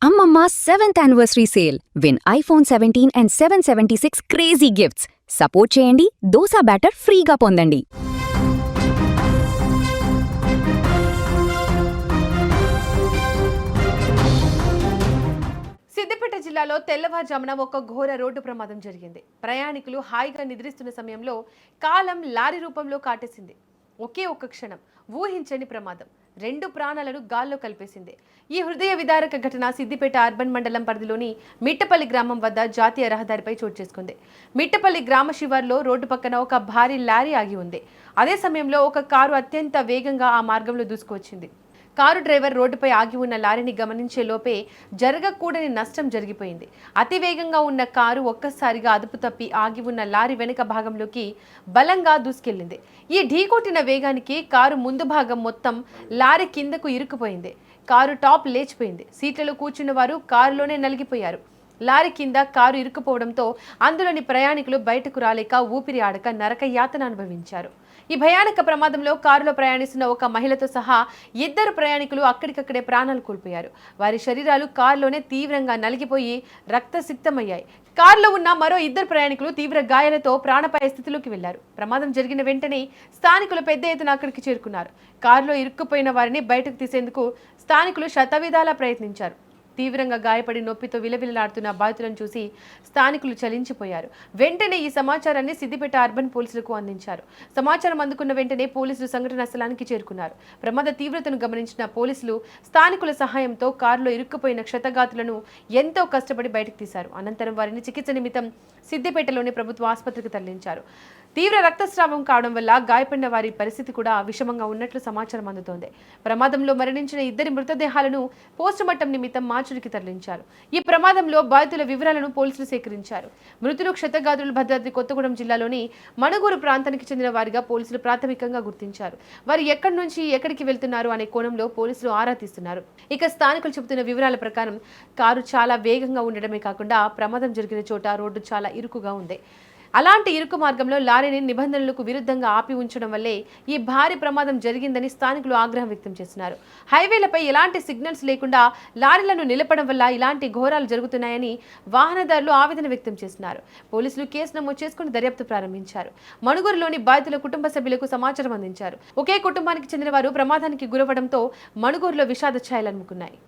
Ammamma 7th anniversary sale. Win iPhone 17 and 776 crazy gifts. Support చేయండి dosa batter ఫ్రీగా పొందండి. సిద్దిపేట జిల్లాలో తెల్లవారుజామున ఒక ఘోర రోడ్డు ప్రమాదం జరిగింది. ప్రయాణికులు హాయిగా నిద్రిస్తున్న సమయంలో కాలం లారీ రూపంలో కాటేసింది. ఒకే ఒక్క క్షణం ఊహించని ప్రమాదం 2 ప్రాణాలను గాల్లో కలిపేసింది. ఈ హృదయ విదారక ఘటన సిద్దిపేట అర్బన్ మండలం పరిధిలోని మిట్టపల్లి గ్రామం వద్ద జాతీయ రహదారిపై చోటు చేసుకుంది. మిట్టపల్లి గ్రామ శివార్లో రోడ్డు పక్కన ఒక భారీ లారీ ఆగి ఉంది. అదే సమయంలో ఒక కారు అత్యంత వేగంగా ఆ మార్గంలో దూసుకువచ్చింది. కారు డ్రైవర్ రోడ్డుపై ఆగి ఉన్న లారీని గమనించే లోపే జరగకూడని నష్టం జరిగిపోయింది. అతి వేగంగా ఉన్న కారు ఒక్కసారిగా అదుపు తప్పి ఆగి ఉన్న లారీ వెనుక భాగంలోకి బలంగా దూసుకెళ్లింది. ఈ ఢీకొట్టిన వేగానికి కారు ముందు భాగం మొత్తం లారీ కిందకు ఇరుక్కుపోయింది. కారు టాప్ లేచిపోయింది. సీట్లలో కూర్చున్న వారు కారులోనే నలిగిపోయారు. లారీ కింద కారు ఇరుక్కుపోవడంతో అందులోని ప్రయాణికులు బయటకు రాలేక ఊపిరి ఆడక నరక యాతన అనుభవించారు. ఈ భయానక ప్రమాదంలో కారులో ప్రయాణిస్తున్న ఒక మహిళతో సహా 2 ప్రయాణికులు అక్కడికక్కడే ప్రాణాలు కోల్పోయారు. వారి శరీరాలు కారులోనే తీవ్రంగా నలిగిపోయి రక్తసిక్తమయ్యాయి. కారులో ఉన్న మరో 2 ప్రయాణికులు తీవ్ర గాయాలతో ప్రాణాపాయ స్థితిలోకి వెళ్లారు. ప్రమాదం జరిగిన వెంటనే స్థానికులు పెద్ద ఎత్తున అక్కడికి చేరుకున్నారు. కారులో ఇరుక్కుపోయిన వారిని బయటకు తీసేందుకు స్థానికులు శతవిధాలా ప్రయత్నించారు. తీవ్రంగా గాయపడి నొప్పితో విలవిలలాడుతున్న బాధితులను చూసి స్థానికులు చలించిపోయారు. వెంటనే ఈ సమాచారాన్ని సిద్దిపేట అర్బన్ పోలీసులకు అందించారు. సమాచారం అందుకున్న వెంటనే పోలీసులు సంఘటనా స్థలానికి చేరుకున్నారు. ప్రమాద తీవ్రతను గమనించిన పోలీసులు స్థానికుల సహాయంతో కారులో ఇరుక్కుపోయిన క్షతగాతులను ఎంతో కష్టపడి బయటకు తీశారు. అనంతరం వారిని చికిత్స నిమిత్తం సిద్దిపేటలోని ప్రభుత్వ ఆసుపత్రికి తరలించారు. తీవ్ర రక్తస్రావం కావడం వల్ల గాయపడిన వారి పరిస్థితి కూడా విషమంగా ఉన్నట్లు సమాచారం అందుతోంది. ప్రమాదంలో మరణించిన 2 మృతదేహాలను పోస్టుమార్టం నిమిత్తం మార్చురికి తరలించారు. ఈ ప్రమాదంలో బాధితుల వివరాలను పోలీసులు సేకరించారు. మృతులు క్షతగాత్రులు భద్రాద్రి కొత్తగూడెం జిల్లాలోని మణుగూరు ప్రాంతానికి చెందిన వారిగా పోలీసులు ప్రాథమికంగా గుర్తించారు. వారు ఎక్కడి నుంచి ఎక్కడికి వెళ్తున్నారు అనే కోణంలో పోలీసులు ఆరా తీస్తున్నారు. ఇక స్థానికులు చెబుతున్న వివరాల ప్రకారం కారు చాలా వేగంగా ఉండడమే కాకుండా ప్రమాదం జరిగిన చోట రోడ్డు చాలా ఇరుకుగా ఉంది. అలాంటి ఇరుకు మార్గంలో లారీని నిబంధనలకు విరుద్ధంగా ఆపి ఉంచడం వల్లే ఈ భారీ ప్రమాదం జరిగిందని స్థానికులు ఆగ్రహం వ్యక్తం చేస్తున్నారు. హైవేలపై ఎలాంటి సిగ్నల్స్ లేకుండా లారీలను నిలపడం వల్ల ఇలాంటి ఘోరాలు జరుగుతున్నాయని వాహనదారులు ఆవేదన వ్యక్తం చేస్తున్నారు. పోలీసులు కేసు నమోదు చేసుకుని దర్యాప్తు ప్రారంభించారు. మణుగూరులోని బాధితుల కుటుంబ సభ్యులకు సమాచారం అందించారు. ఒకే కుటుంబానికి చెందిన వారు ప్రమాదానికి గురవడంతో మణుగూరులో విషాద ఛాయలు అలుముకున్నాయి.